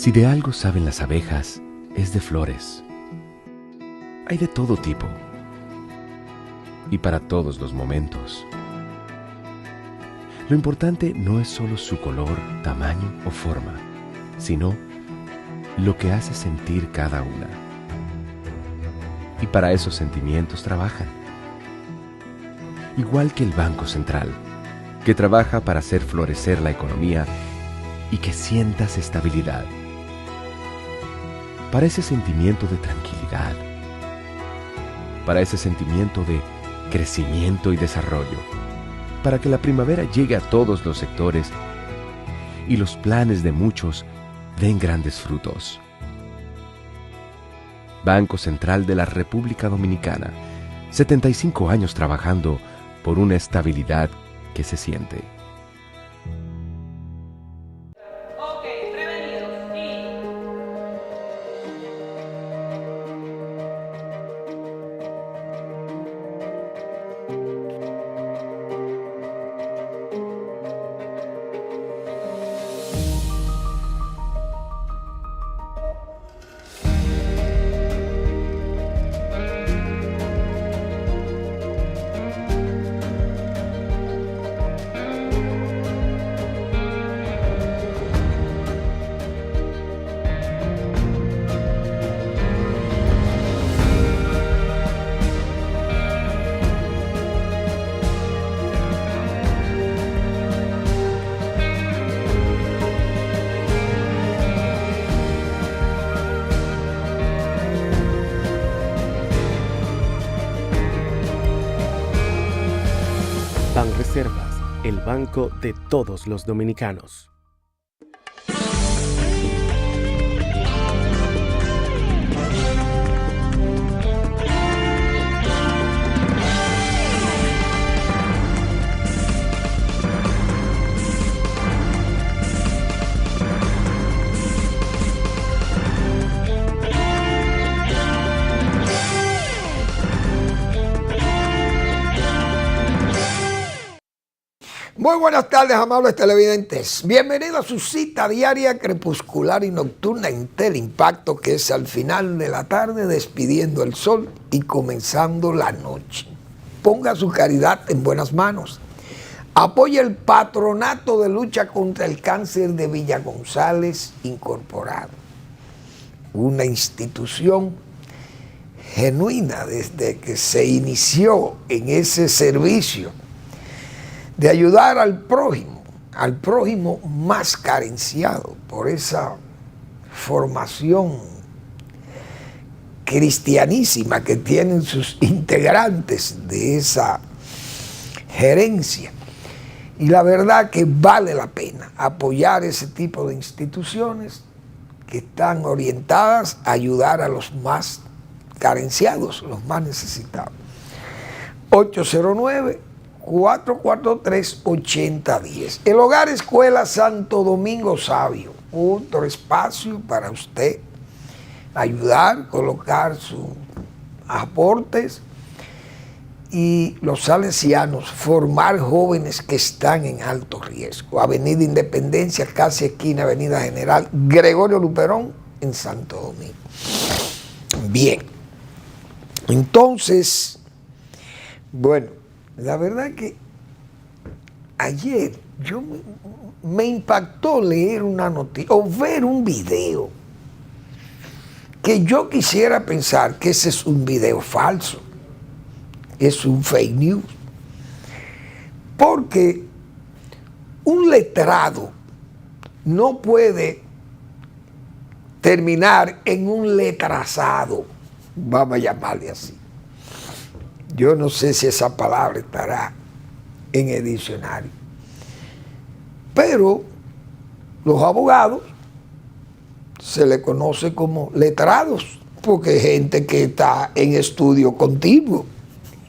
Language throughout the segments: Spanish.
Si de algo saben las abejas, es de flores. Hay de todo tipo y para todos los momentos. Lo importante no es solo su color, tamaño o forma, sino lo que hace sentir cada una. Y para esos sentimientos trabajan. Igual que el Banco Central, que trabaja para hacer florecer la economía y que sientas estabilidad. Para ese sentimiento de tranquilidad, para ese sentimiento de crecimiento y desarrollo, para que la primavera llegue a todos los sectores y los planes de muchos den grandes frutos. Banco Central de la República Dominicana, 75 años trabajando por una estabilidad que se siente. Banreservas, el banco de todos los dominicanos. Muy buenas tardes, amables televidentes. Bienvenidos a su cita diaria, crepuscular y nocturna en Teleimpacto, que es al final de la tarde despidiendo el sol y comenzando la noche. Ponga su caridad en buenas manos. Apoye el Patronato de Lucha contra el Cáncer de Villa González Incorporado, una institución genuina desde que se inició en ese servicio de ayudar al prójimo más carenciado por esa formación cristianísima que tienen sus integrantes de esa gerencia. Y la verdad que vale la pena apoyar ese tipo de instituciones que están orientadas a ayudar a los más carenciados, los más necesitados. 809-443-8010. El Hogar Escuela Santo Domingo Sabio, otro espacio para usted ayudar, colocar sus aportes y los salesianos formar jóvenes que están en alto riesgo. Avenida Independencia, casi esquina Avenida General Gregorio Luperón en Santo Domingo. Bien, entonces, bueno, la verdad que ayer me impactó leer una noticia o ver un video que yo quisiera pensar que ese es un video falso, es un fake news, porque un letrado no puede terminar en un letrasado, vamos a llamarle así. Yo no sé si esa palabra estará en el diccionario. Pero los abogados se le conoce como letrados, porque hay gente que está en estudio continuo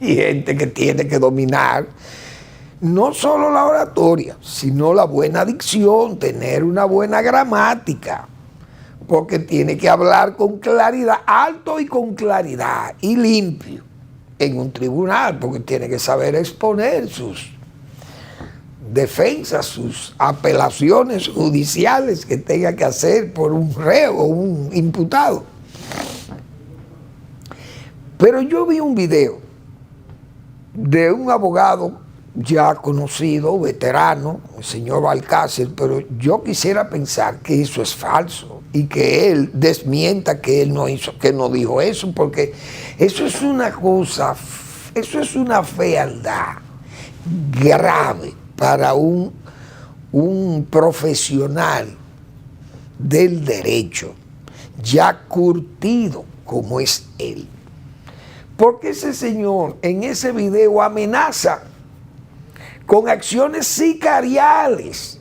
y gente que tiene que dominar no solo la oratoria, sino la buena dicción, tener una buena gramática, porque tiene que hablar con claridad, alto y con claridad y limpio en un tribunal, porque tiene que saber exponer sus defensa, sus apelaciones judiciales que tenga que hacer por un reo o un imputado. Pero yo vi un video de un abogado ya conocido, veterano, el señor Balcácer, pero yo quisiera pensar que eso es falso y que él desmienta que él no hizo, que no dijo eso, porque eso es una cosa, eso es una fealdad grave para un profesional del derecho, ya curtido como es él. Porque ese señor en ese video amenaza con acciones sicariales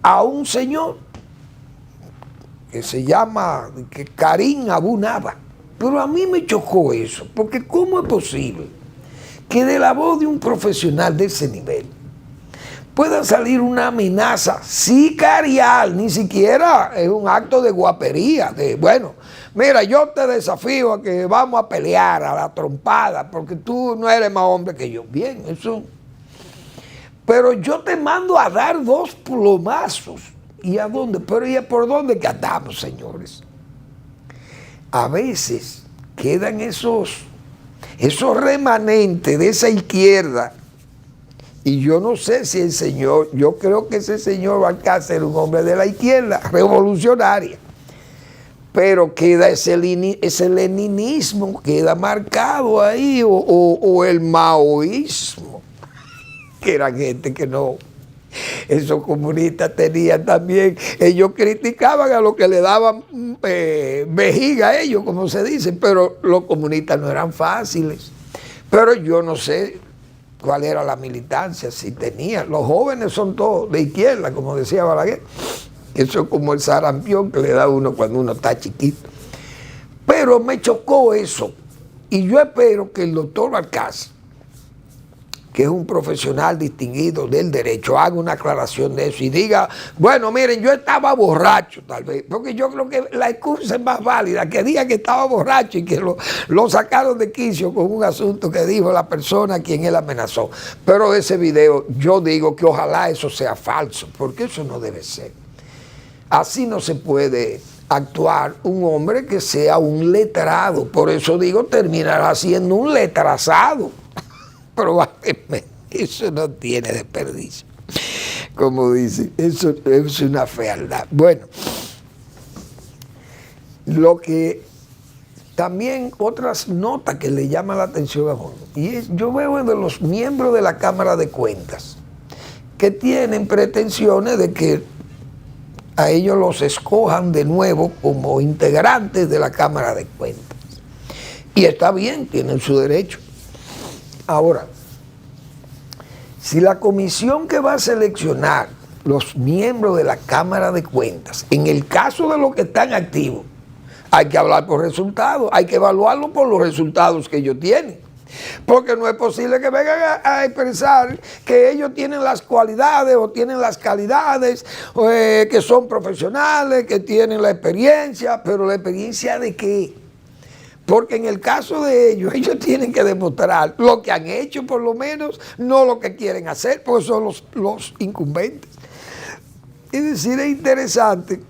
a un señor que se llama Karim Abu Naba. Pero a mí me chocó eso, porque ¿cómo es posible que de la voz de un profesional de ese nivel pueda salir una amenaza sicarial? Ni siquiera es un acto de guapería, de bueno, mira, yo te desafío a que vamos a pelear a la trompada, porque tú no eres más hombre que yo. Bien, eso. Pero yo te mando a dar 2 plomazos. ¿Y a dónde? Pero ¿y por dónde que andamos, señores? A veces quedan esos remanentes de esa izquierda. Y yo no sé si el señor, yo creo que ese señor Balcácer era un hombre de la izquierda, revolucionaria. Pero queda ese leninismo, queda marcado ahí, o el maoísmo, que eran gente que no, esos comunistas tenían también, ellos criticaban a los que le daban vejiga a ellos, como se dice, pero los comunistas no eran fáciles. Pero yo no sé cuál era la militancia, si tenía, los jóvenes son todos de izquierda, como decía Balaguer. Eso es como el sarampión que le da a uno cuando uno está chiquito. Pero me chocó eso. Y yo espero que el doctor Balcácer, que es un profesional distinguido del derecho, haga una aclaración de eso y diga, bueno, miren, yo estaba borracho tal vez, porque yo creo que la excusa es más válida, que diga que estaba borracho y que lo sacaron de quicio con un asunto que dijo la persona a quien él amenazó. Pero ese video, yo digo que ojalá eso sea falso, porque eso no debe ser. Así no se puede actuar un hombre que sea un letrado. Por eso digo, terminará siendo un letrasado. Probablemente. Eso no tiene desperdicio. Como dice, eso es una fealdad. Bueno, lo que también otras notas que le llaman la atención a uno, y yo veo de los miembros de la Cámara de Cuentas que tienen pretensiones de que a ellos los escojan de nuevo como integrantes de la Cámara de Cuentas. Y está bien, tienen su derecho. Ahora, si la comisión que va a seleccionar los miembros de la Cámara de Cuentas, en el caso de los que están activos, hay que hablar por resultados, hay que evaluarlo por los resultados que ellos tienen. Porque no es posible que vengan a expresar que ellos tienen las cualidades o tienen las calidades, que son profesionales, que tienen la experiencia, pero ¿la experiencia de qué? Porque en el caso de ellos tienen que demostrar lo que han hecho por lo menos, no lo que quieren hacer, porque son los incumbentes. Es decir, es interesante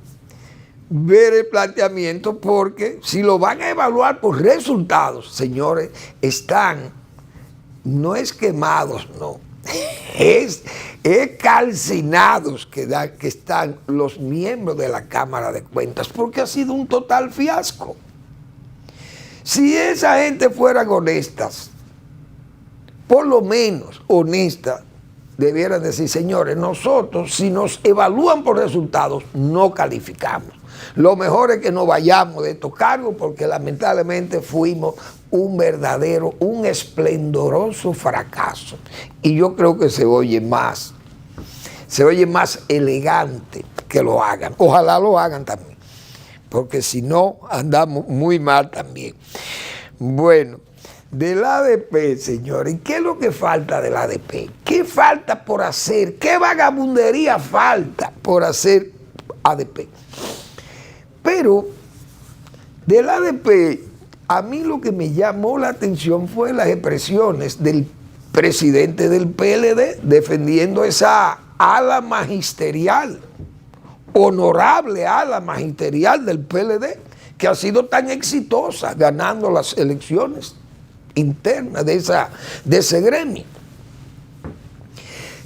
ver el planteamiento, porque si lo van a evaluar por resultados, señores, no es quemados, no, es calcinados que están los miembros de la Cámara de Cuentas, porque ha sido un total fiasco. Si esa gente fueran honestas, por lo menos honestas, debieran decir, señores, nosotros si nos evalúan por resultados, no calificamos. Lo mejor es que no vayamos de estos cargos, porque lamentablemente fuimos un esplendoroso fracaso. Y yo creo que se oye más elegante que lo hagan. Ojalá lo hagan también, porque si no, andamos muy mal también. Bueno, del ADP, señores, ¿qué es lo que falta del ADP? ¿Qué falta por hacer? ¿Qué vagabundería falta por hacer ADP? Pero del ADP, a mí lo que me llamó la atención fue las expresiones del presidente del PLD, defendiendo esa ala magisterial, honorable ala magisterial del PLD, que ha sido tan exitosa ganando las elecciones internas de ese gremio.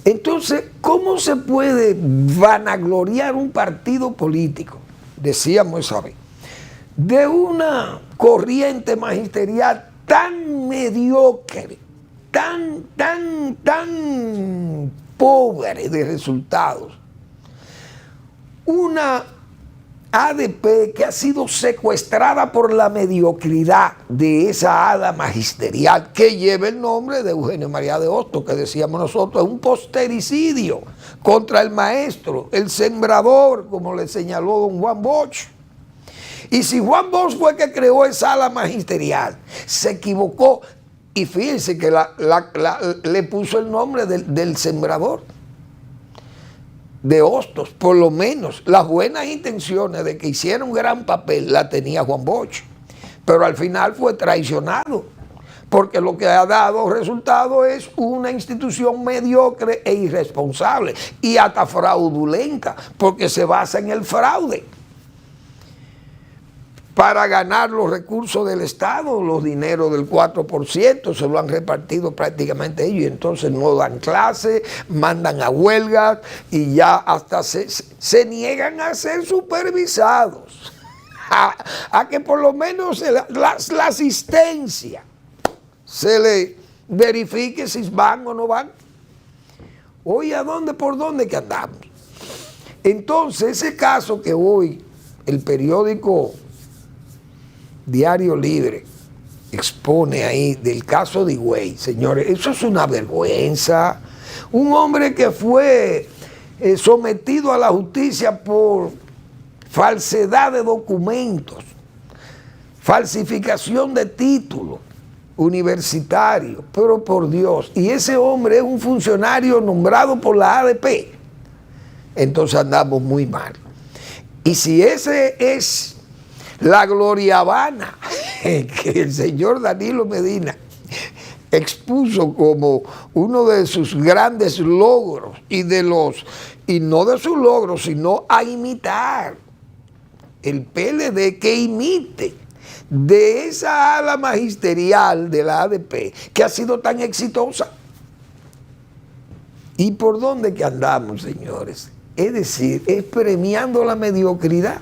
Entonces, ¿cómo se puede vanagloriar un partido político, decíamos esa vez, de una corriente magisterial tan mediocre, tan pobre de resultados? Una ADP que ha sido secuestrada por la mediocridad de esa ala magisterial que lleva el nombre de Eugenio María de Hostos, que decíamos nosotros, es un postericidio contra el maestro, el sembrador, como le señaló don Juan Bosch. Y si Juan Bosch fue el que creó esa ala magisterial, se equivocó, y fíjense que le puso el nombre del sembrador, de Hostos. Por lo menos las buenas intenciones de que hiciera un gran papel la tenía Juan Bosch, pero al final fue traicionado, porque lo que ha dado resultado es una institución mediocre e irresponsable y hasta fraudulenta, porque se basa en el fraude para ganar los recursos del Estado. Los dineros del 4% se lo han repartido prácticamente ellos, y entonces no dan clase, mandan a huelgas y ya hasta se niegan a ser supervisados, a que por lo menos la asistencia se le verifique si van o no van. Oye, por dónde que andamos? Entonces, ese caso que hoy el periódico Diario Libre expone ahí del caso de Higüey, señores, eso es una vergüenza. Un hombre que fue sometido a la justicia por falsedad de documentos, falsificación de títulos universitarios, pero por Dios, y ese hombre es un funcionario nombrado por la ADP, entonces andamos muy mal. Y si ese es la gloria vana que el señor Danilo Medina expuso como uno de sus grandes logros, y no de sus logros, sino a imitar el PLD, que imite de esa ala magisterial de la ADP que ha sido tan exitosa. ¿Y por dónde que andamos, señores? Es decir, es premiando la mediocridad,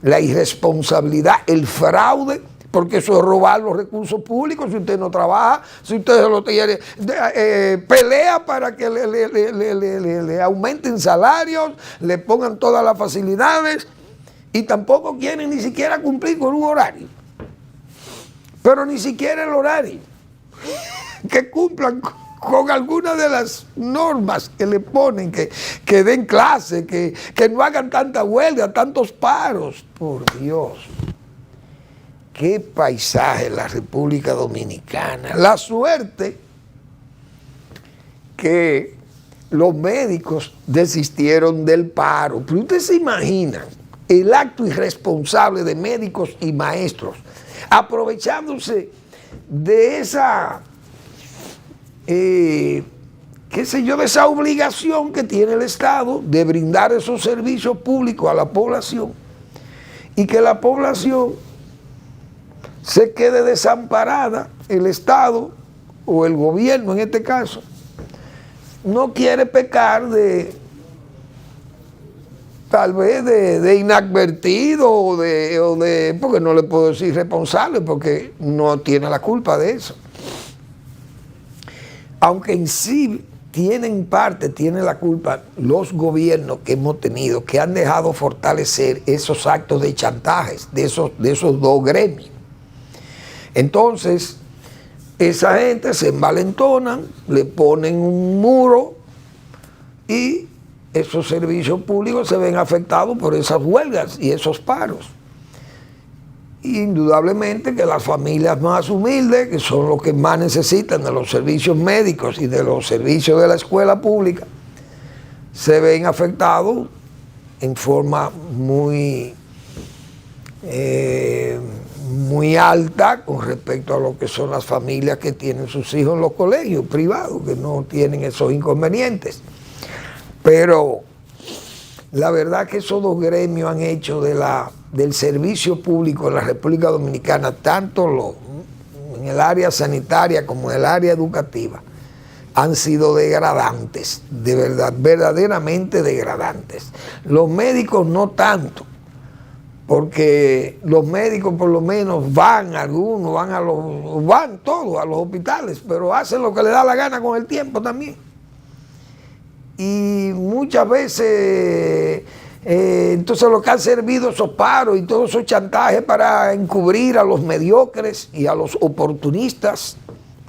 la irresponsabilidad, el fraude, porque eso es robar los recursos públicos. Si usted no trabaja, si usted se lo tiene, pelea para que le aumenten salarios, le pongan todas las facilidades, y tampoco quieren ni siquiera cumplir con un horario, pero ni siquiera el horario, que cumplan con algunas de las normas que le ponen, que den clase, que no hagan tanta huelga, tantos paros. Por Dios, qué paisaje la República Dominicana. La suerte que los médicos desistieron del paro. Pero ustedes se imaginan el acto irresponsable de médicos y maestros, aprovechándose de esa de esa obligación que tiene el Estado de brindar esos servicios públicos a la población, y que la población se quede desamparada. El Estado, o el gobierno en este caso, no quiere pecar tal vez de inadvertido o de porque no le puedo decir responsable, porque no tiene la culpa de eso. Aunque en sí tienen la culpa los gobiernos que hemos tenido, que han dejado fortalecer esos actos de chantajes de esos dos gremios. Entonces, esa gente se envalentonan, le ponen un muro, y esos servicios públicos se ven afectados por esas huelgas y esos paros. Indudablemente que las familias más humildes, que son los que más necesitan de los servicios médicos y de los servicios de la escuela pública, se ven afectados en forma muy muy alta con respecto a lo que son las familias que tienen sus hijos en los colegios privados, que no tienen esos inconvenientes. Pero la verdad que esos dos gremios han hecho del servicio público en la República Dominicana, tanto en el área sanitaria como en el área educativa, han sido degradantes, de verdad, verdaderamente degradantes. Los médicos no tanto, porque los médicos por lo menos van todos a los hospitales, pero hacen lo que les da la gana con el tiempo también. Y muchas veces, entonces lo que han servido esos paros y todos esos chantajes para encubrir a los mediocres y a los oportunistas,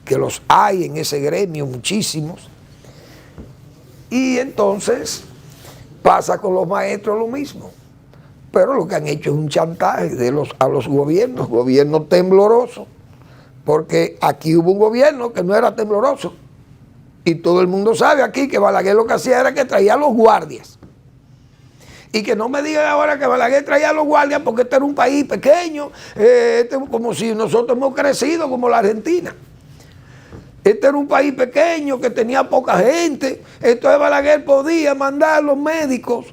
que los hay en ese gremio muchísimos. Y entonces pasa con los maestros lo mismo. Pero lo que han hecho es un chantaje a los gobiernos temblorosos, porque aquí hubo un gobierno que no era tembloroso. Y todo el mundo sabe aquí que Balaguer lo que hacía era que traía a los guardias. Y que no me digan ahora que Balaguer traía a los guardias porque este era un país pequeño, como si nosotros hemos crecido como la Argentina. Este era un país pequeño que tenía poca gente. Entonces Balaguer podía mandar a los médicos,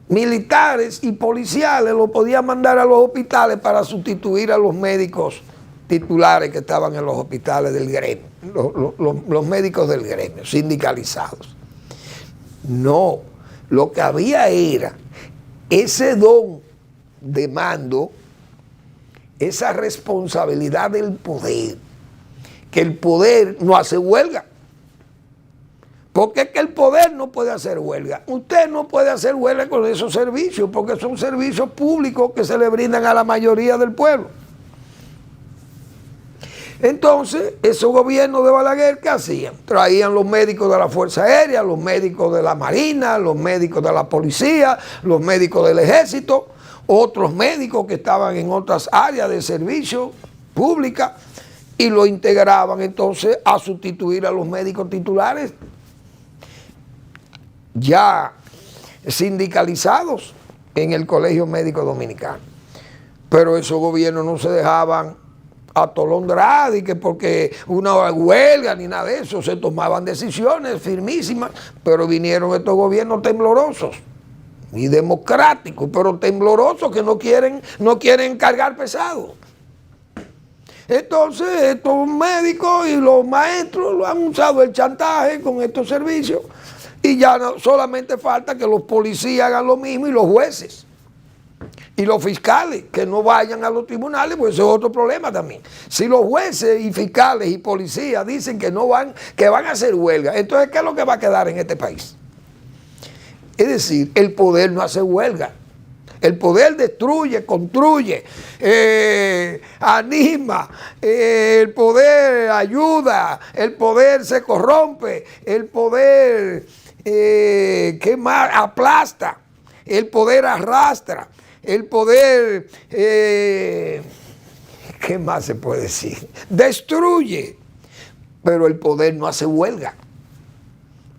militares y policiales, los podía mandar a los hospitales para sustituir a los médicos titulares que estaban en los hospitales del gremio, los médicos del gremio, sindicalizados. No, lo que había era ese don de mando, esa responsabilidad del poder, que el poder no hace huelga. Porque es que el poder no puede hacer huelga. Usted no puede hacer huelga con esos servicios, porque son servicios públicos que se le brindan a la mayoría del pueblo. Entonces, esos gobiernos de Balaguer, ¿qué hacían? Traían los médicos de la Fuerza Aérea, los médicos de la Marina, los médicos de la Policía, los médicos del Ejército, otros médicos que estaban en otras áreas de servicio pública, y lo integraban entonces a sustituir a los médicos titulares ya sindicalizados en el Colegio Médico Dominicano. Pero esos gobiernos no se dejaban atolondrar y que porque una huelga ni nada de eso, se tomaban decisiones firmísimas, pero vinieron estos gobiernos temblorosos y democráticos, pero temblorosos que no quieren cargar pesado. Entonces estos médicos y los maestros lo han usado el chantaje con estos servicios. Y ya no, solamente falta que los policías hagan lo mismo y los jueces. Y los fiscales que no vayan a los tribunales, pues ese es otro problema también. Si los jueces y fiscales y policías dicen que van a hacer huelga, entonces ¿qué es lo que va a quedar en este país? Es decir, el poder no hace huelga. El poder destruye, construye, anima, el poder ayuda, el poder se corrompe, el poder ¿qué más? Aplasta, el poder arrastra, el poder, ¿qué más se puede decir? Destruye, pero el poder no hace huelga.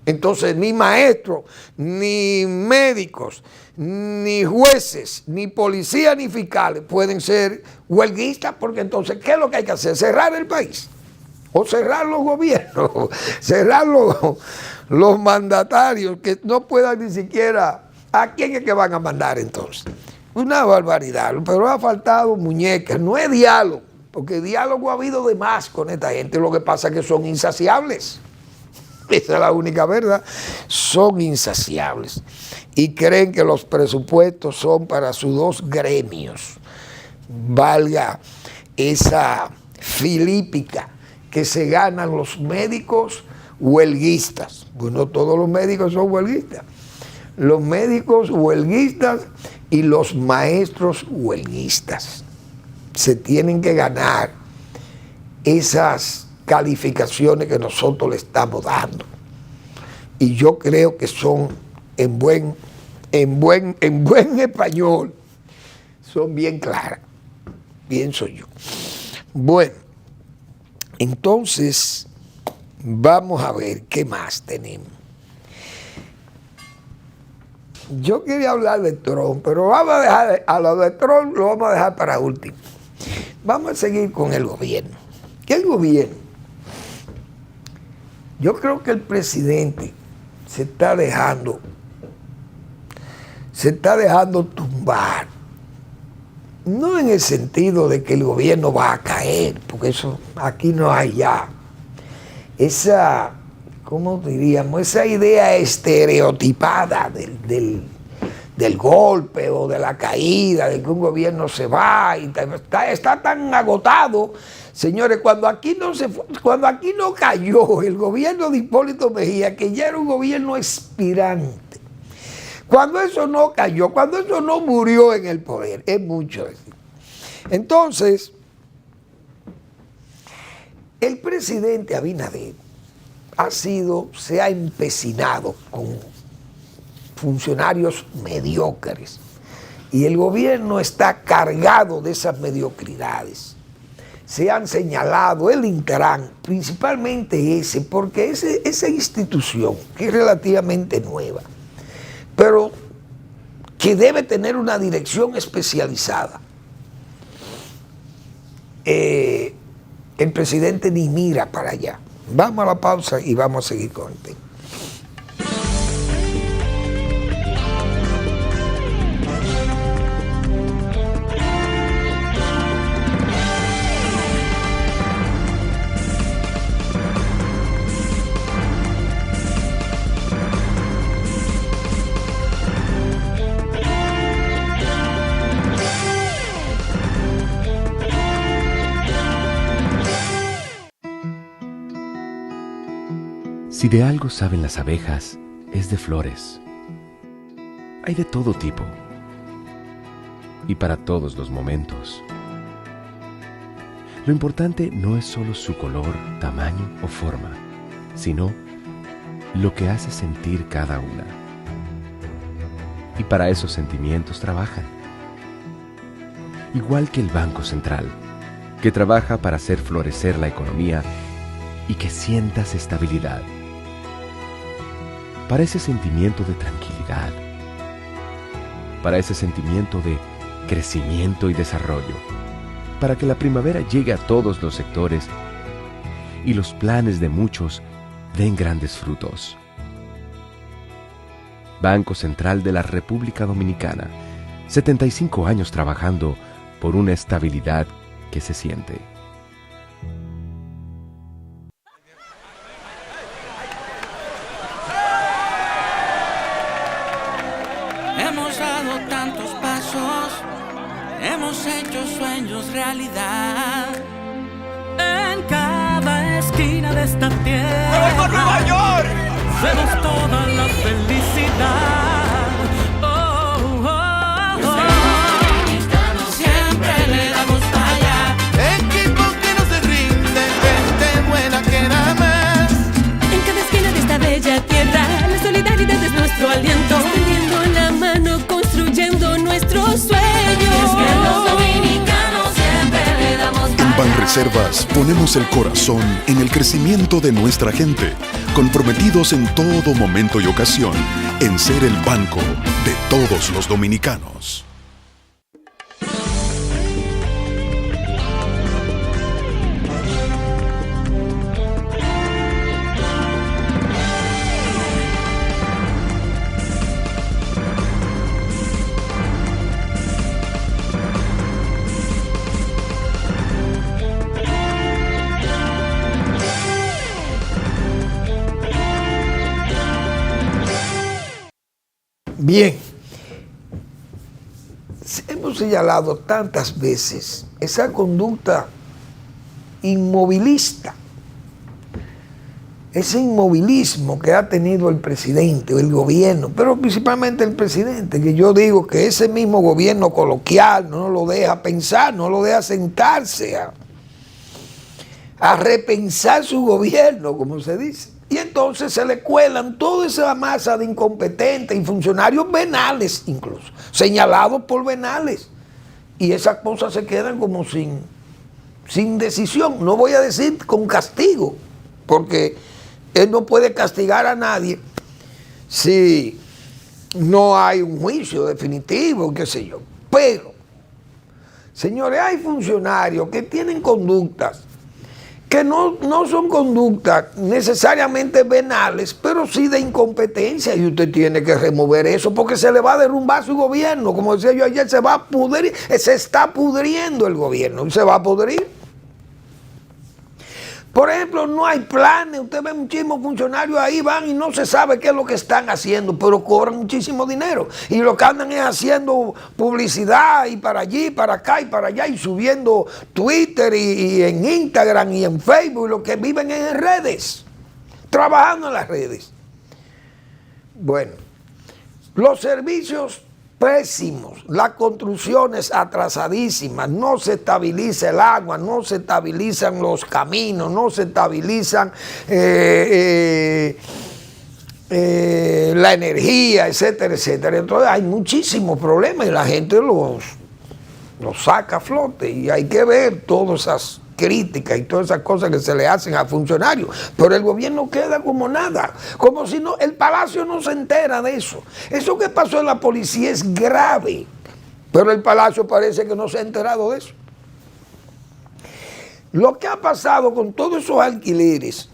Entonces ni maestros, ni médicos, ni jueces, ni policías, ni fiscales pueden ser huelguistas, porque entonces, ¿qué es lo que hay que hacer? Cerrar el país, o cerrar los gobiernos, cerrar los mandatarios que no puedan ni siquiera. ¿A quién es que van a mandar entonces? Una barbaridad, pero ha faltado muñecas, no es diálogo, porque diálogo ha habido de más con esta gente, lo que pasa es que son insaciables. Esa es la única verdad, son insaciables y creen que los presupuestos son para sus dos gremios. Valga esa filípica que se ganan los médicos huelguistas. Pues no todos los médicos son huelguistas. Los médicos huelguistas y los maestros huelguistas se tienen que ganar esas calificaciones que nosotros le estamos dando. Y yo creo que son en buen español, son bien claras, pienso yo. Bueno, entonces vamos a ver qué más tenemos. Yo quería hablar de Trump, pero vamos a dejar a lo de Trump, lo vamos a dejar para último. vamos a seguir con el gobierno. El gobierno, yo creo que el presidente se está dejando tumbar. No en el sentido de que el gobierno va a caer, porque eso aquí no hay ya esa, ¿cómo diríamos? Esa idea estereotipada del golpe o de la caída, de que un gobierno se va y está tan agotado. Señores, cuando aquí no cayó el gobierno de Hipólito Mejía, que ya era un gobierno expirante, cuando eso no cayó, cuando eso no murió en el poder, es mucho decir. Entonces, el presidente Abinader se ha empecinado con funcionarios mediocres y el gobierno está cargado de esas mediocridades. Se han señalado el Intran, principalmente porque esa institución, que es relativamente nueva, pero que debe tener una dirección especializada, el presidente ni mira para allá. Vamos a la pausa y vamos a seguir con el tema. Si de algo saben las abejas, es de flores. Hay de todo tipo y para todos los momentos. Lo importante no es solo su color, tamaño o forma, sino lo que hace sentir cada una. Y para esos sentimientos trabajan. Igual que el Banco Central, que trabaja para hacer florecer la economía y que sientas estabilidad. Para ese sentimiento de tranquilidad, para ese sentimiento de crecimiento y desarrollo, para que la primavera llegue a todos los sectores y los planes de muchos den grandes frutos. Banco Central de la República Dominicana, 75 años trabajando por una estabilidad que se siente. Hemos dado tantos pasos, hemos hecho sueños realidad. En cada esquina de esta tierra, ¡me voy por Nueva York! vemos toda la felicidad. Oh, oh, oh. Siempre le damos para allá. Equipo que no se rinde, gente buena que nada más. En cada esquina de esta bella tierra, la solidaridad es nuestro aliento. Tendiendo la mano, construyendo nuestros sueños. Es que los dominicanos siempre le damos En Banreservas ponemos el corazón en el crecimiento de nuestra gente, comprometidos en todo momento y ocasión en ser el banco de todos los dominicanos. Bien, hemos señalado tantas veces esa conducta inmovilista, ese inmovilismo que ha tenido el presidente o el gobierno, pero principalmente el presidente, que yo digo que ese mismo gobierno coloquial no lo deja pensar, no lo deja sentarse a repensar su gobierno, como se dice. Y entonces se le cuelan toda esa masa de incompetentes y funcionarios venales incluso, señalados por venales. Y esas cosas se quedan como sin decisión. No voy a decir con castigo, porque él no puede castigar a nadie si no hay un juicio definitivo, qué sé yo. Pero Señores, hay funcionarios que tienen conductas que no son conductas necesariamente venales, pero sí de incompetencia, y usted tiene que remover eso porque se le va a derrumbar su gobierno. Como decía yo ayer, se va a pudrir, se está pudriendo el gobierno y se va a pudrir. Por ejemplo, no hay planes. Usted ve muchísimos funcionarios ahí, van y no se sabe qué es lo que están haciendo, pero cobran muchísimo dinero. Y lo que andan es haciendo publicidad y para allí, para acá y para allá, y subiendo Twitter y en Instagram y en Facebook, y lo que viven en redes, trabajando en las redes. Bueno, los servicios pésimos, las construcciones atrasadísimas, no se estabiliza el agua, no se estabilizan los caminos, no se estabilizan la energía, etcétera, etcétera. Entonces hay muchísimos problemas y la gente los saca a flote, y hay que ver todas esas críticas y todas esas cosas que se le hacen a funcionarios, pero el gobierno queda como nada, como si no, el Palacio no se entera de eso. Eso que pasó en la policía es grave, pero el Palacio parece que no se ha enterado de eso. Lo que ha pasado con todos esos alquileres,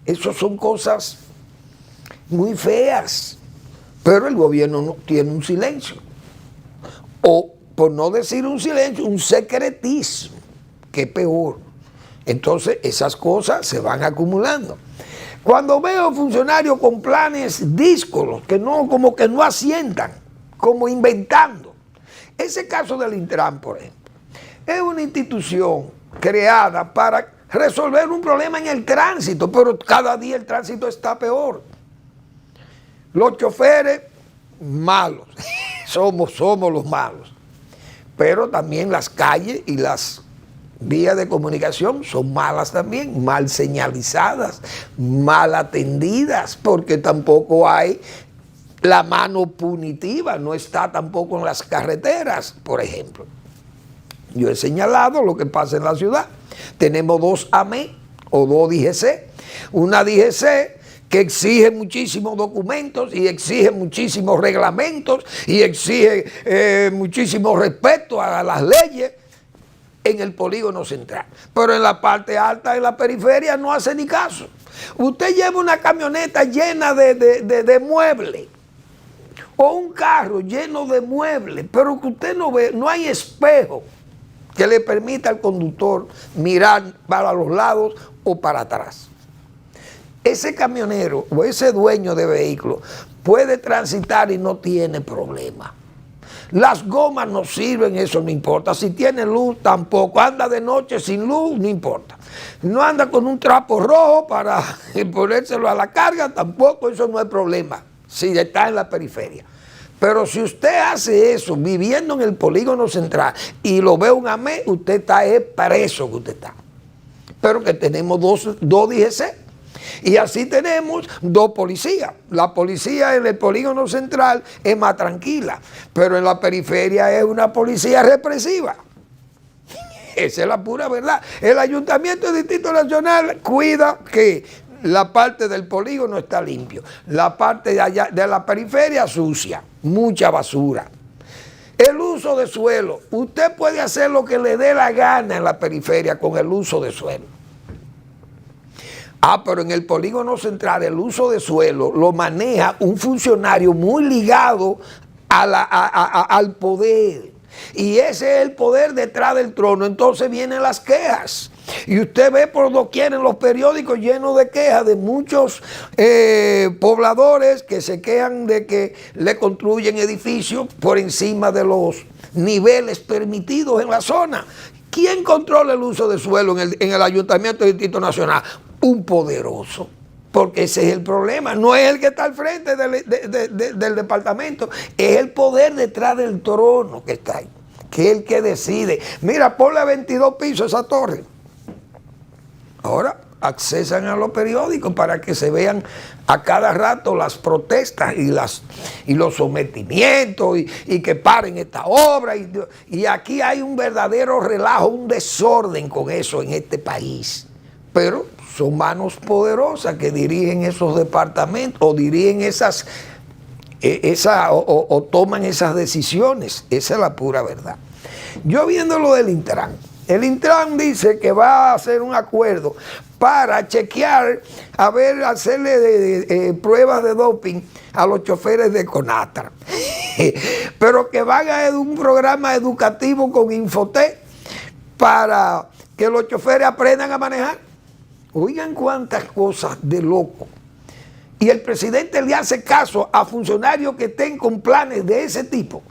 eso son cosas muy feas, pero el gobierno no tiene un silencio, o por no decir un silencio, un secretismo, que es peor. Entonces esas cosas se van acumulando. Cuando veo funcionarios con planes díscolos, que no, como que no asientan, como inventando. Ese caso del Intran, por ejemplo, es una institución creada para resolver un problema en el tránsito, pero cada día el tránsito está peor. Los choferes, malos, somos los malos. Pero también las calles y las vías de comunicación son malas también, mal señalizadas, mal atendidas, porque tampoco hay la mano punitiva, no está tampoco en las carreteras, por ejemplo. Yo he señalado lo que pasa en la ciudad. Tenemos 2 AME o 2 DGC. Una DGC que exige muchísimos documentos y exige muchísimos reglamentos y exige muchísimo respeto a las leyes en el polígono central. Pero en la parte alta, en la periferia, no hace ni caso. Usted lleva una camioneta llena de muebles o un carro lleno de muebles, pero que usted no ve, no hay espejo que le permita al conductor mirar para los lados o para atrás. Ese camionero o ese dueño de vehículo puede transitar y no tiene problema. Las gomas no sirven, eso no importa. Si tiene luz, tampoco. Anda de noche sin luz, no importa. No anda con un trapo rojo para ponérselo a la carga, tampoco, eso no es problema, si está en la periferia. Pero si usted hace eso viviendo en el polígono central y lo ve un AME, usted está preso que usted está. Pero que tenemos dos DGC. Y así tenemos 2 policías. La policía en el polígono central es más tranquila, pero en la periferia es una policía represiva. Esa es la pura verdad. El Ayuntamiento del Distrito Nacional cuida que la parte del polígono está limpio, la parte de allá, de la periferia sucia, mucha basura. El uso de suelo, usted puede hacer lo que le dé la gana en la periferia con el uso de suelo. Pero en el polígono central el uso de suelo lo maneja un funcionario muy ligado al poder. Y ese es el poder detrás del trono. Entonces vienen las quejas. Y usted ve por doquier en los periódicos llenos de quejas de muchos pobladores que se quejan de que le construyen edificios por encima de los niveles permitidos en la zona. ¿Quién controla el uso de suelo en el Ayuntamiento del Distrito Nacional? Un poderoso, porque ese es el problema. No es el que está al frente del departamento, es el poder detrás del trono que está ahí, que es el que decide. Mira, ponle 22 pisos esa torre. Ahora accesan a los periódicos para que se vean a cada rato las protestas y los sometimientos y que paren esta obra. Y aquí hay un verdadero relajo, un desorden con eso en este país. Pero son manos poderosas que dirigen esos departamentos o dirigen o toman esas decisiones. Esa es la pura verdad. Yo viendo lo del Intran, el Intran dice que va a hacer un acuerdo para chequear, hacerle pruebas de doping a los choferes de Conatra. Pero que van a un programa educativo con Infotec para que los choferes aprendan a manejar. Oigan cuántas cosas de loco. Y el presidente le hace caso a funcionarios que estén con planes de ese tipo.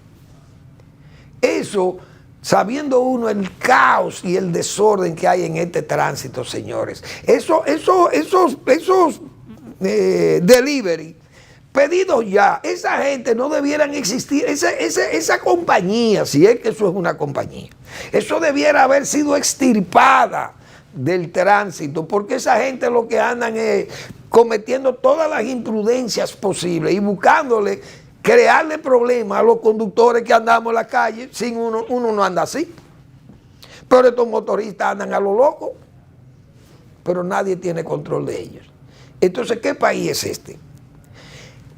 Eso, sabiendo uno el caos y el desorden que hay en este tránsito, señores. Esos delivery pedidos ya, esa gente no debieran existir, esa compañía, si es que eso es una compañía, eso debiera haber sido extirpada del tránsito, porque esa gente lo que andan es cometiendo todas las imprudencias posibles y buscándole crearle problemas a los conductores que andamos en la calle. Sin uno no anda así, pero estos motoristas andan a lo loco, pero nadie tiene control de ellos. Entonces, ¿qué país es este?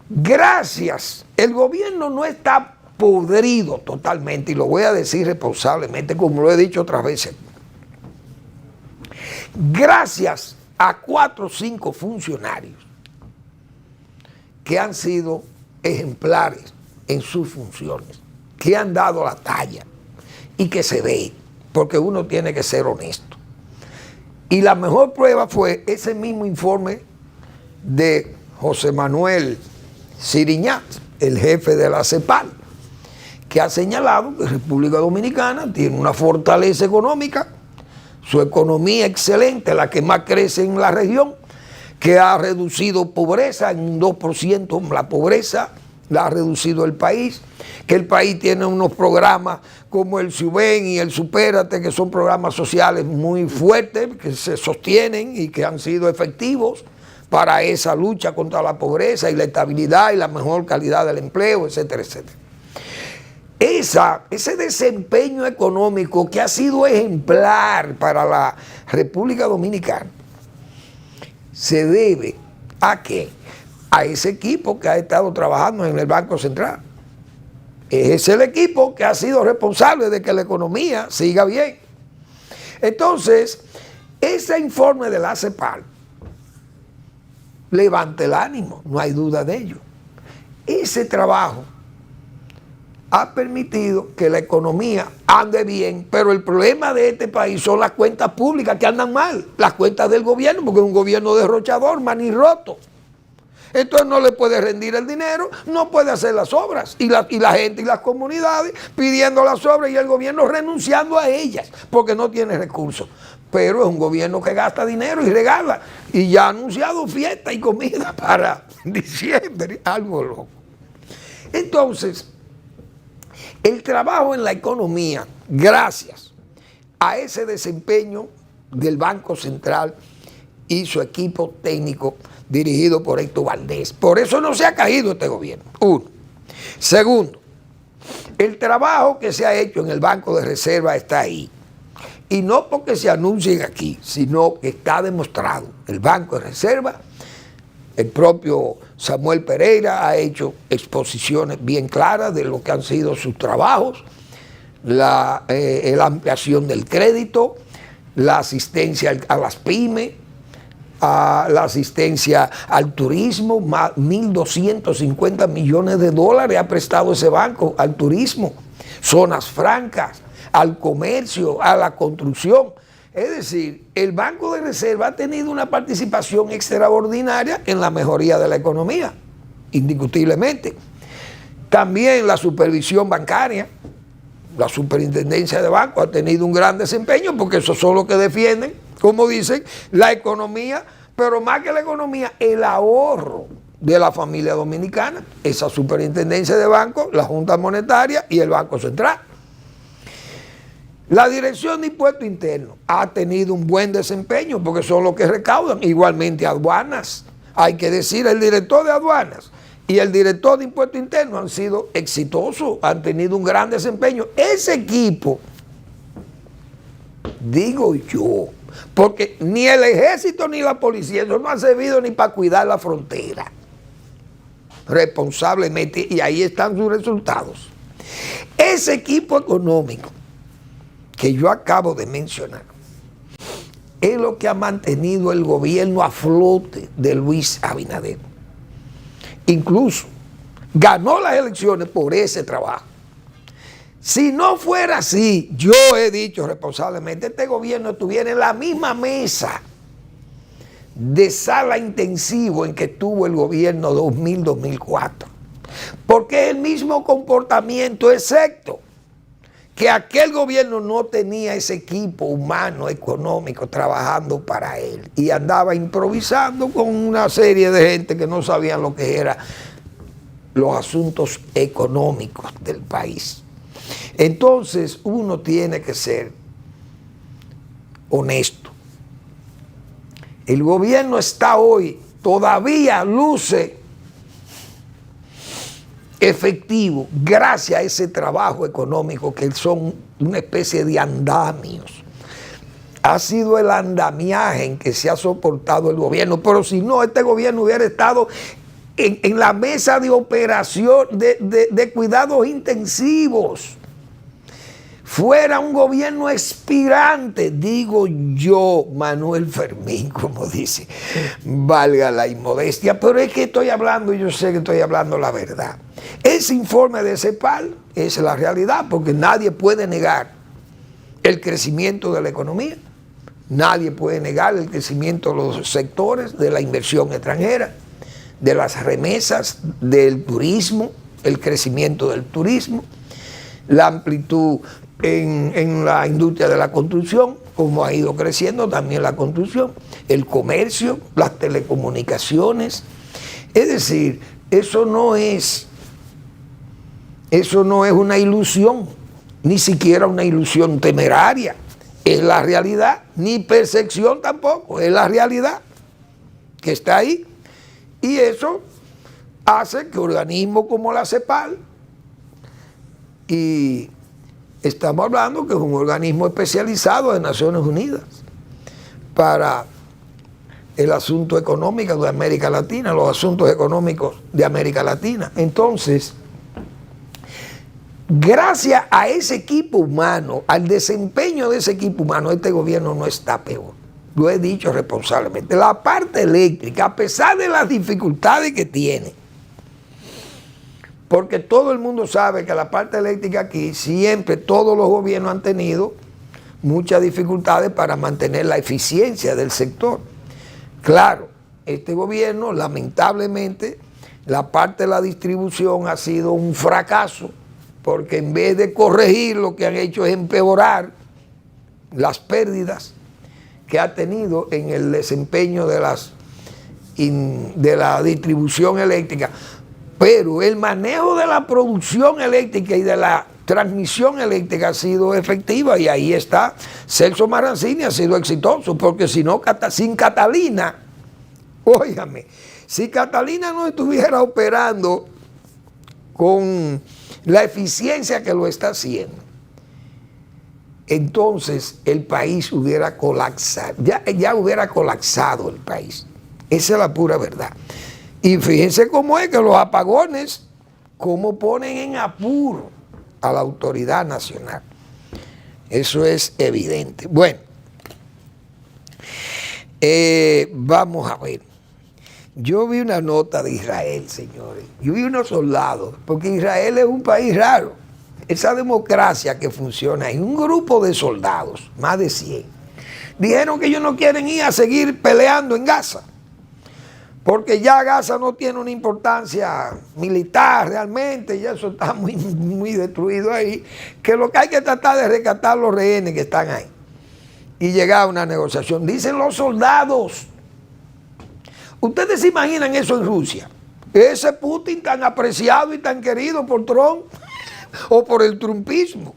Gracias, el gobierno no está podrido totalmente, y lo voy a decir responsablemente, como lo he dicho otras veces. Gracias a 4 o 5 funcionarios que han sido ejemplares en sus funciones, que han dado la talla y que se ve, porque uno tiene que ser honesto. Y la mejor prueba fue ese mismo informe de José Manuel Siriñat, el jefe de la CEPAL, que ha señalado que República Dominicana tiene una fortaleza económica, su economía excelente, la que más crece en la región, que ha reducido pobreza en un 2%, la pobreza la ha reducido el país, que el país tiene unos programas como el SUBEN y el Supérate, que son programas sociales muy fuertes, que se sostienen y que han sido efectivos para esa lucha contra la pobreza y la estabilidad y la mejor calidad del empleo, etcétera, etcétera. Ese desempeño económico que ha sido ejemplar para la República Dominicana se debe ¿a qué? A ese equipo que ha estado trabajando en el Banco Central. Es el equipo que ha sido responsable de que la economía siga bien. Entonces, ese informe de la CEPAL levanta el ánimo, no hay duda de ello. Ese trabajo ha permitido que la economía ande bien, pero el problema de este país son las cuentas públicas que andan mal, las cuentas del gobierno, porque es un gobierno derrochador, manirroto. Entonces no le puede rendir el dinero, no puede hacer las obras, y la gente y las comunidades pidiendo las obras y el gobierno renunciando a ellas, porque no tiene recursos. Pero es un gobierno que gasta dinero y regala, y ya ha anunciado fiesta y comida para diciembre, algo loco. Entonces, el trabajo en la economía, gracias a ese desempeño del Banco Central y su equipo técnico dirigido por Héctor Valdés, por eso no se ha caído este gobierno. Uno. Segundo, el trabajo que se ha hecho en el Banco de Reserva está ahí. Y no porque se anuncien aquí, sino que está demostrado. El Banco de Reserva, el propio Samuel Pereira ha hecho exposiciones bien claras de lo que han sido sus trabajos, la ampliación del crédito, la asistencia a las pymes, la asistencia al turismo, más 1.250 millones de dólares ha prestado ese banco al turismo, zonas francas, al comercio, a la construcción. Es decir, el Banco de Reserva ha tenido una participación extraordinaria en la mejoría de la economía, indiscutiblemente. También la supervisión bancaria, la superintendencia de bancos ha tenido un gran desempeño, porque esos son los que defienden, como dicen, la economía, pero más que la economía, el ahorro de la familia dominicana, esa superintendencia de bancos, la Junta Monetaria y el Banco Central. La Dirección de Impuestos Internos ha tenido un buen desempeño, porque son los que recaudan, igualmente aduanas. Hay que decir, el director de aduanas y el director de Impuestos Internos han sido exitosos, han tenido un gran desempeño. Ese equipo, digo yo, porque ni el ejército ni la policía, eso no ha servido ni para cuidar la frontera responsablemente, y ahí están sus resultados. Ese equipo económico que yo acabo de mencionar es lo que ha mantenido el gobierno a flote de Luis Abinader. Incluso ganó las elecciones por ese trabajo. Si no fuera así, yo he dicho responsablemente, este gobierno estuviera en la misma mesa de sala intensivo en que estuvo el gobierno 2000-2004. Porque es el mismo comportamiento, excepto que aquel gobierno no tenía ese equipo humano, económico, trabajando para él. Y andaba improvisando con una serie de gente que no sabían lo que eran los asuntos económicos del país. Entonces, uno tiene que ser honesto. El gobierno está hoy, todavía luce efectivo gracias a ese trabajo económico que son una especie de andamios. Ha sido el andamiaje en que se ha soportado el gobierno, pero si no, este gobierno hubiera estado en la mesa de operación de cuidados intensivos. Fuera un gobierno expirante, digo yo, Manuel Fermín, como dice, valga la inmodestia, pero es que estoy hablando, yo sé que estoy hablando la verdad. Ese informe de CEPAL es la realidad, porque nadie puede negar el crecimiento de la economía, nadie puede negar el crecimiento de los sectores de la inversión extranjera, de las remesas, del turismo, el crecimiento del turismo, la amplitud en la industria de la construcción, como ha ido creciendo también la construcción, el comercio, las telecomunicaciones. Es decir, eso no es una ilusión, ni siquiera una ilusión temeraria. Es la realidad, ni percepción tampoco, es la realidad que está ahí. Y eso hace que organismos como la CEPAL, y estamos hablando que es un organismo especializado de Naciones Unidas para el asunto económico de América Latina, los asuntos económicos de América Latina. Entonces, gracias a ese equipo humano, al desempeño de ese equipo humano, este gobierno no está peor. Lo he dicho responsablemente. La parte eléctrica, a pesar de las dificultades que tiene, porque todo el mundo sabe que la parte eléctrica aquí, siempre todos los gobiernos han tenido muchas dificultades para mantener la eficiencia del sector. Claro, este gobierno, lamentablemente, la parte de la distribución ha sido un fracaso, porque en vez de corregir, lo que han hecho es empeorar las pérdidas que ha tenido en el desempeño de la distribución eléctrica. Pero el manejo de la producción eléctrica y de la transmisión eléctrica ha sido efectiva, y ahí está. Celso Marancini ha sido exitoso, porque si no, sin Catalina, óigame, si Catalina no estuviera operando con la eficiencia que lo está haciendo, entonces el país hubiera colapsado, ya hubiera colapsado el país. Esa es la pura verdad. Y fíjense cómo es que los apagones, cómo ponen en apuro a la autoridad nacional. Eso es evidente. Bueno, vamos a ver. Yo vi una nota de Israel, señores. Yo vi unos soldados, porque Israel es un país raro. Esa democracia que funciona, hay un grupo de soldados, más de 100, dijeron que ellos no quieren ir a seguir peleando en Gaza, porque ya Gaza no tiene una importancia militar realmente, ya eso está muy, muy destruido ahí, que lo que hay que tratar de rescatar los rehenes que están ahí y llegar a una negociación. Dicen los soldados. ¿Ustedes se imaginan eso en Rusia? Ese Putin tan apreciado y tan querido por Trump o por el trumpismo.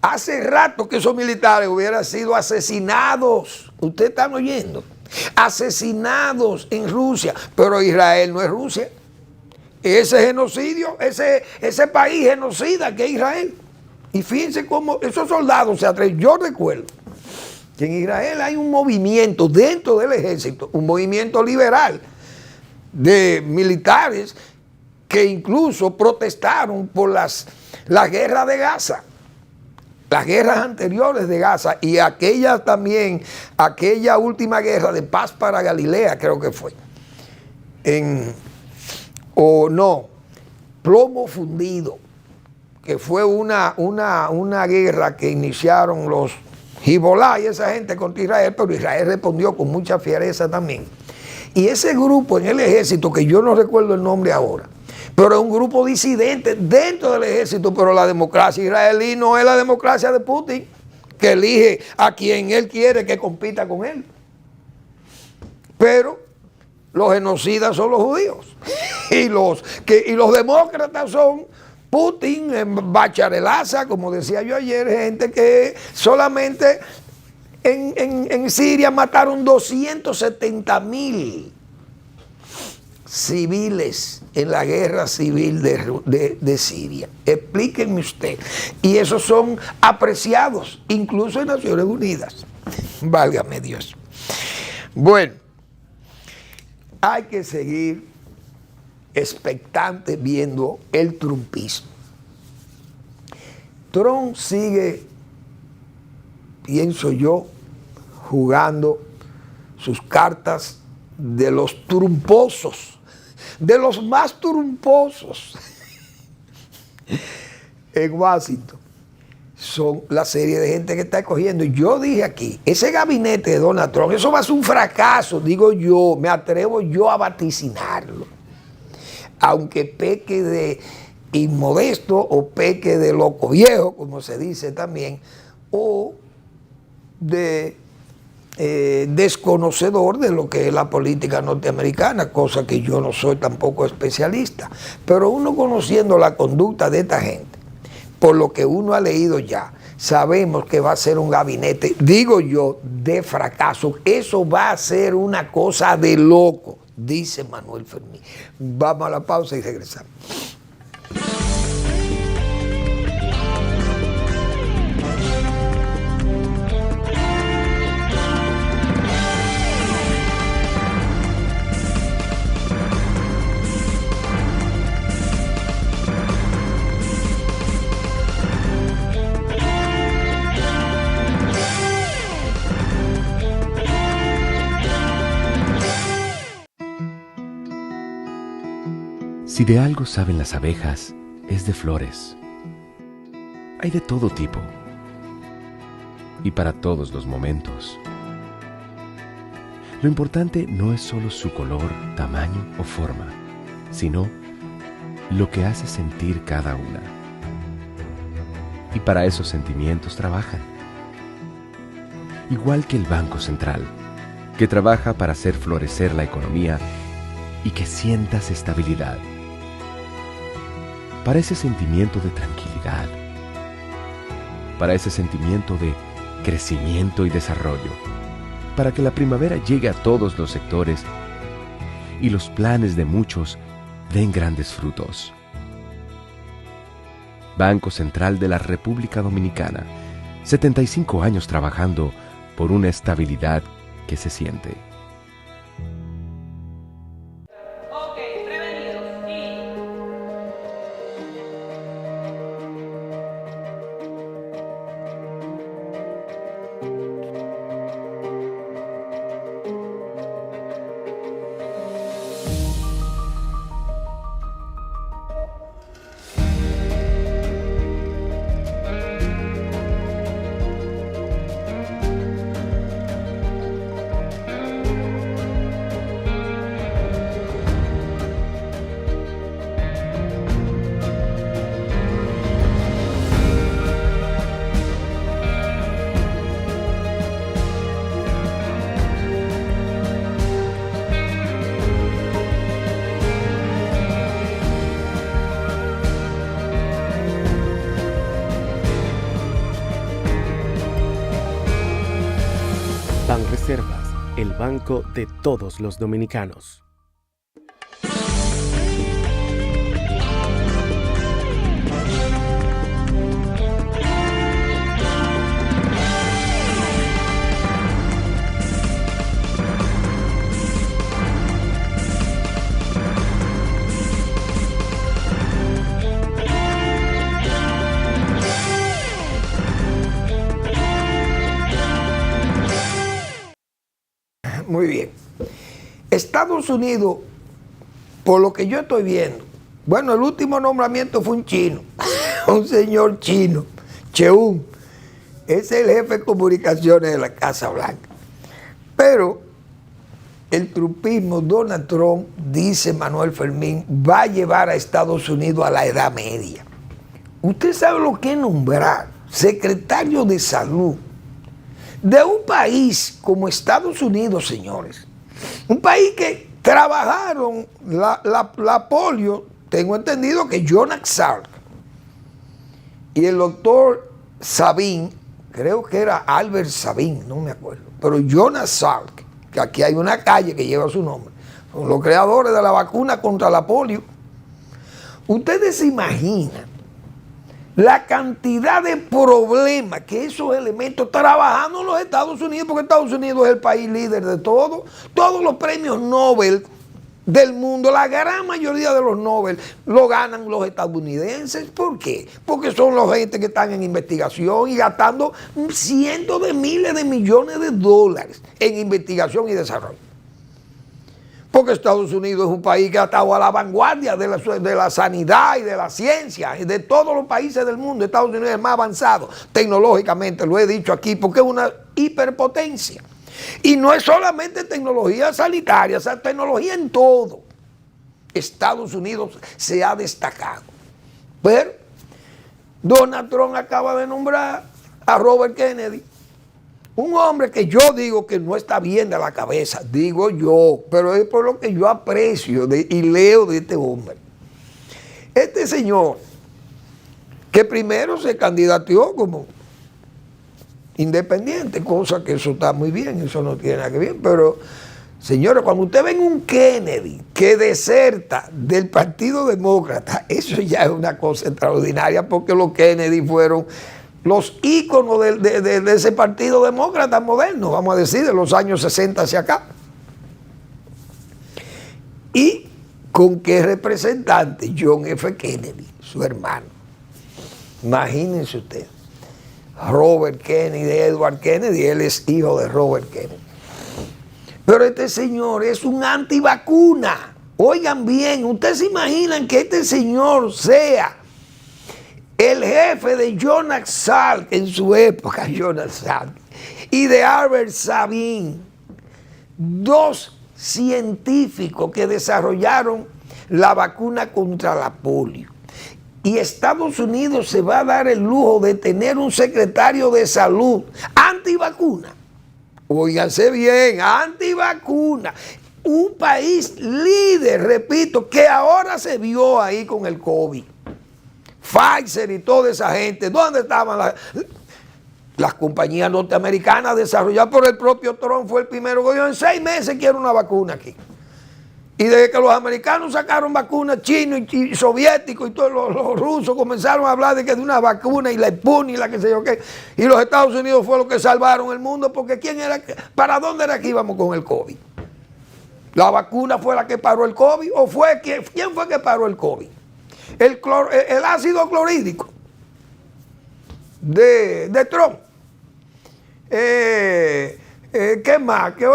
Hace rato que esos militares hubieran sido asesinados. ¿Ustedes están oyendo? Asesinados en Rusia. Pero Israel no es Rusia. Ese genocidio, ese país genocida que es Israel. Y fíjense cómo esos soldados se atreven. Yo recuerdo que en Israel hay un movimiento dentro del ejército, un movimiento liberal de militares que incluso protestaron por la guerra de Gaza. las guerras anteriores de Gaza y aquella también, aquella última guerra de paz para Galilea, creo que fue, Plomo Fundido, que fue una guerra que iniciaron los Hezbollah y esa gente contra Israel, pero Israel respondió con mucha fiereza también. Y ese grupo en el ejército, que yo no recuerdo el nombre ahora, pero es un grupo disidente dentro del ejército, pero la democracia israelí no es la democracia de Putin, que elige a quien él quiere que compita con él. Pero los genocidas son los judíos y los demócratas son Putin, Bashar el-Assad, como decía yo ayer, gente que solamente en Siria mataron 270,000 civiles en la guerra civil de Siria. Explíquenme usted. Y esos son apreciados, incluso en Naciones Unidas. Válgame Dios. Bueno, hay que seguir expectante viendo el trumpismo. Trump sigue, pienso yo, jugando sus cartas de los trumposos, de los más trumposos en Washington. Son la serie de gente que está escogiendo. Yo dije aquí, ese gabinete de Donald Trump, eso va a ser un fracaso, digo yo, me atrevo yo a vaticinarlo. Aunque peque de inmodesto o peque de loco viejo, como se dice también, o de desconocedor de lo que es la política norteamericana, cosa que yo no soy tampoco especialista. Pero uno conociendo la conducta de esta gente, por lo que uno ha leído ya, sabemos que va a ser un gabinete, digo yo, de fracaso. Eso va a ser una cosa de loco, dice Manuel Fermín. Vamos a la pausa y regresamos. Si de algo saben las abejas, es de flores. Hay de todo tipo y para todos los momentos. Lo importante no es solo su color, tamaño o forma, sino lo que hace sentir cada una. Y para esos sentimientos trabajan. Igual que el Banco Central, que trabaja para hacer florecer la economía y que sientas estabilidad. Para ese sentimiento de tranquilidad, para ese sentimiento de crecimiento y desarrollo, para que la primavera llegue a todos los sectores y los planes de muchos den grandes frutos. Banco Central de la República Dominicana, 75 años trabajando por una estabilidad que se siente. Banreservas, el banco de todos los dominicanos. Muy bien. Estados Unidos, por lo que yo estoy viendo, bueno, el último nombramiento fue un chino, un señor chino, Cheung, es el jefe de comunicaciones de la Casa Blanca. Pero el trumpismo, Donald Trump, dice Manuel Fermín, va a llevar a Estados Unidos a la Edad Media. Usted sabe lo que es nombrar secretario de salud de un país como Estados Unidos, señores. Un país que trabajaron la polio, tengo entendido que Jonas Salk y el doctor Sabin, creo que era Albert Sabin, no me acuerdo, pero Jonas Salk, que aquí hay una calle que lleva su nombre, son los creadores de la vacuna contra la polio. Ustedes se imaginan la cantidad de problemas que esos elementos trabajando en los Estados Unidos, porque Estados Unidos es el país líder de todo. Todos los premios Nobel del mundo, la gran mayoría de los Nobel lo ganan los estadounidenses. ¿Por qué? Porque son los gente que están en investigación y gastando cientos de miles de millones de dólares en investigación y desarrollo. Porque Estados Unidos es un país que ha estado a la vanguardia de la sanidad y de la ciencia, y de todos los países del mundo. Estados Unidos es el más avanzado tecnológicamente, lo he dicho aquí, porque es una hiperpotencia. Y no es solamente tecnología sanitaria, o sea, tecnología en todo. Estados Unidos se ha destacado. Pero Donald Trump acaba de nombrar a Robert Kennedy, un hombre que yo digo que no está bien de la cabeza, digo yo, pero es por lo que yo aprecio y leo de este hombre. Este señor, que primero se candidateó como independiente, cosa que eso está muy bien, eso no tiene nada que ver, pero señores, cuando usted ve un Kennedy que deserta del Partido Demócrata, eso ya es una cosa extraordinaria, porque los Kennedy fueron los íconos de ese partido demócrata moderno, vamos a decir, de los años 60 hacia acá. ¿Y con qué representante? John F. Kennedy, su hermano. Imagínense ustedes. Robert Kennedy, Edward Kennedy, él es hijo de Robert Kennedy. Pero este señor es un antivacuna. Oigan bien, ustedes se imaginan que este señor sea el jefe de Jonas Salk en su época, Jonas Salk, y de Albert Sabin, dos científicos que desarrollaron la vacuna contra la polio. Y Estados Unidos se va a dar el lujo de tener un secretario de salud antivacuna. Óiganse bien, antivacuna. Un país líder, repito, que ahora se vio ahí con el COVID. Pfizer y toda esa gente, ¿dónde estaban las compañías norteamericanas desarrolladas por el propio Trump? Fue el primero que dijo, en 6 meses quiero una vacuna aquí. Y desde que los americanos sacaron vacunas, chinos y soviéticos y todos los rusos comenzaron a hablar de una vacuna y la Sputnik y la que sé yo qué. Y los Estados Unidos fue los que salvaron el mundo, porque ¿para dónde era que íbamos con el COVID? ¿La vacuna fue la que paró el COVID o quién fue que paró el COVID? El ácido clorhídrico de Trump. ¿Qué más? Que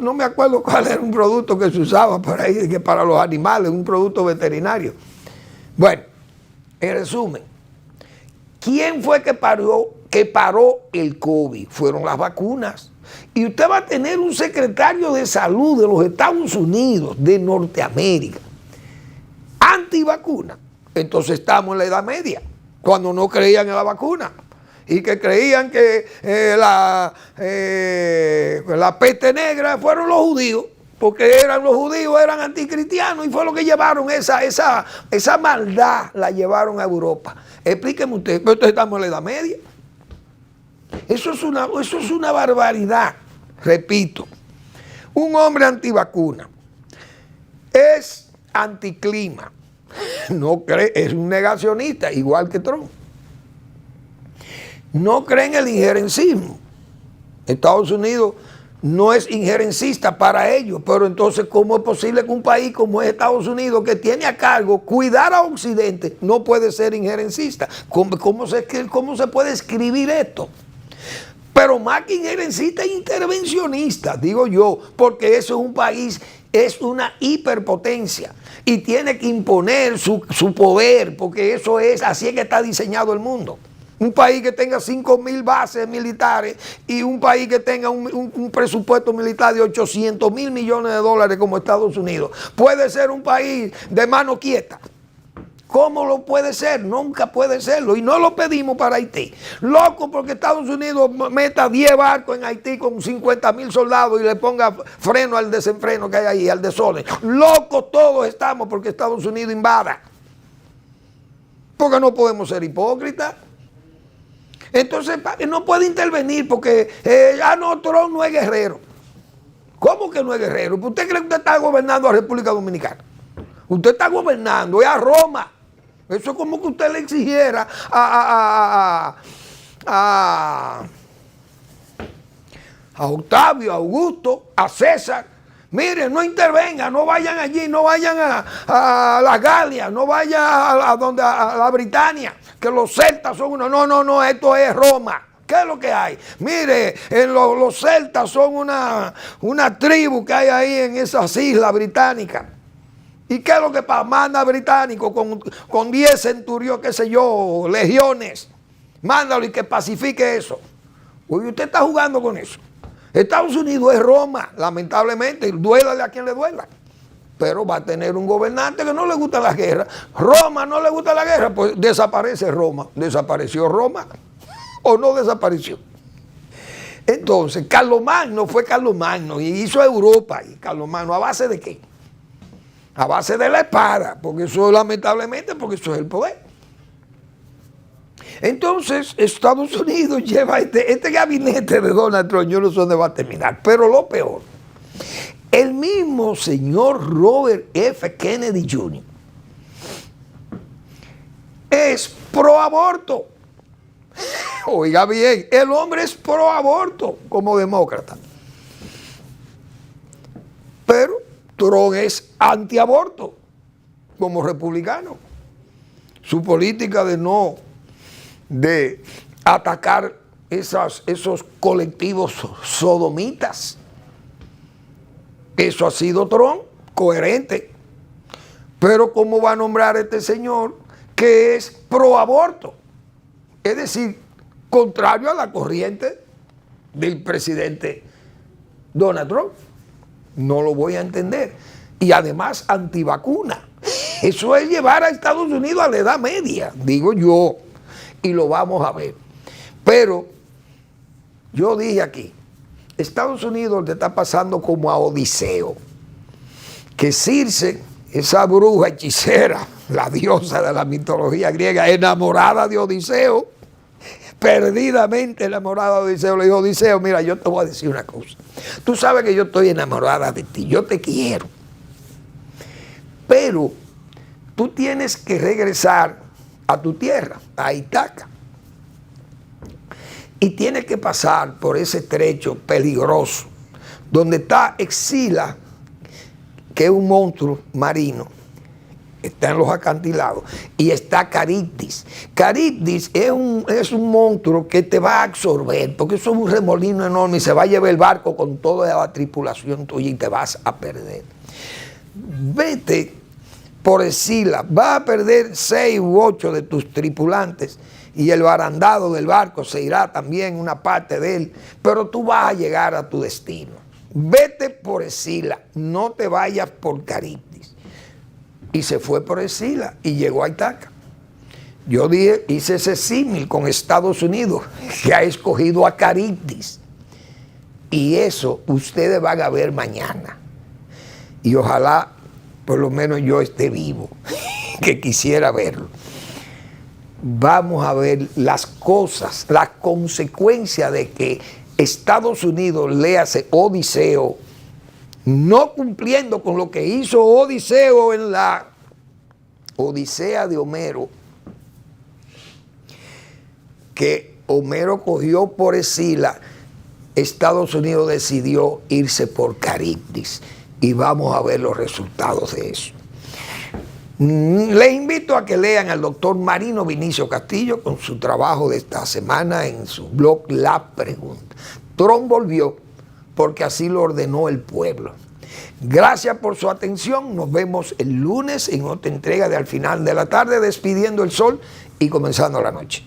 no me acuerdo cuál era un producto que se usaba por ahí, que para los animales, un producto veterinario. Bueno, en resumen, ¿quién fue que paró el COVID? Fueron las vacunas. Y usted va a tener un secretario de salud de los Estados Unidos, de Norteamérica, antivacuna. Entonces estamos en la Edad Media, cuando no creían en la vacuna y que creían que la peste negra fueron los judíos, porque los judíos eran anticristianos y fue lo que llevaron esa maldad, la llevaron a Europa. Explíqueme usted, pero entonces estamos en la Edad Media. Eso es una barbaridad, repito. Un hombre antivacuna es anticlima. No cree, es un negacionista, igual que Trump. No cree en el injerencismo. Estados Unidos no es injerencista para ellos, pero entonces, ¿cómo es posible que un país como es Estados Unidos, que tiene a cargo cuidar a Occidente, no puede ser injerencista? ¿Cómo se puede escribir esto? Pero más que injerencista e intervencionista, digo yo, porque eso es un país, es una hiperpotencia y tiene que imponer su poder, porque eso es, así es que está diseñado el mundo. Un país que tenga 5.000 bases militares y un país que tenga un presupuesto militar de 800.000 millones de dólares como Estados Unidos, puede ser un país de mano quieta. ¿Cómo lo puede ser? Nunca puede serlo. Y no lo pedimos para Haití. Loco porque Estados Unidos meta 10 barcos en Haití con 50.000 soldados y le ponga freno al desenfreno que hay ahí, al desorden. Locos todos estamos porque Estados Unidos invada. Porque no podemos ser hipócritas. Entonces no puede intervenir porque Trump no es guerrero. ¿Cómo que no es guerrero? ¿Usted cree que usted está gobernando a República Dominicana? Usted está gobernando, es a Roma. Eso es como que usted le exigiera a Octavio, a Augusto, a César. Miren, no intervengan, no vayan allí, no vayan a las Galias, no vayan a la Britania, que los celtas son uno. No, esto es Roma. ¿Qué es lo que hay? Mire, los celtas son una tribu que hay ahí en esas islas británicas. ¿Y qué es lo que pasa? Manda británico con 10 centuriones, qué sé yo, legiones. Mándalo y que pacifique eso. Oye, usted está jugando con eso. Estados Unidos es Roma, lamentablemente, duélale a quien le duela. Pero va a tener un gobernante que no le gusta la guerra. Roma no le gusta la guerra, pues desaparece Roma. ¿Desapareció Roma o no desapareció? Entonces, Carlomagno fue Carlomagno y hizo Europa. ¿Y Carlomagno a base de qué? A base de la espada, porque eso lamentablemente, porque eso es el poder. Entonces, Estados Unidos lleva este gabinete de Donald Trump, yo no sé dónde va a terminar, pero lo peor, el mismo señor Robert F. Kennedy Jr. es pro aborto. Oiga bien, el hombre es pro aborto como demócrata. Pero Trump es antiaborto como republicano. Su política de atacar esos colectivos sodomitas, eso ha sido Trump, coherente. Pero ¿cómo va a nombrar a este señor que es pro aborto? Es decir, contrario a la corriente del presidente Donald Trump. No lo voy a entender. Y además antivacuna. Eso es llevar a Estados Unidos a la Edad Media, digo yo. Y lo vamos a ver. Pero yo dije aquí, Estados Unidos le está pasando como a Odiseo. Que Circe, esa bruja hechicera, la diosa de la mitología griega, enamorada de Odiseo, perdidamente enamorada de Odiseo, le dijo: Odiseo, mira, yo te voy a decir una cosa. Tú sabes que yo estoy enamorada de ti, yo te quiero. Pero tú tienes que regresar a tu tierra, a Ítaca. Y tienes que pasar por ese trecho peligroso, donde está Exila, que es un monstruo marino. Está en los acantilados. Y está Caribdis. Caribdis es un monstruo que te va a absorber, porque eso es un remolino enorme y se va a llevar el barco con toda la tripulación tuya y te vas a perder. Vete por Escila, vas a perder 6 u 8 de tus tripulantes y el barandado del barco se irá también una parte de él, pero tú vas a llegar a tu destino. Vete por Escila, no te vayas por Caribdis. Y se fue por Escila y llegó a Ítaca. Yo hice ese símil con Estados Unidos, que ha escogido a Caribdis. Y eso ustedes van a ver mañana. Y ojalá por lo menos yo esté vivo, que quisiera verlo. Vamos a ver las cosas, las consecuencias de que Estados Unidos, léase Odiseo, no cumpliendo con lo que hizo Odiseo en la Odisea de Homero, que Homero cogió por Escila, Estados Unidos decidió irse por Caribdis. Y vamos a ver los resultados de eso. Les invito a que lean al doctor Marino Vinicio Castillo con su trabajo de esta semana en su blog La Pregunta. Trump volvió porque así lo ordenó el pueblo. Gracias por su atención. Nos vemos el lunes en otra entrega de Al Final de la Tarde, despidiendo el sol y comenzando la noche.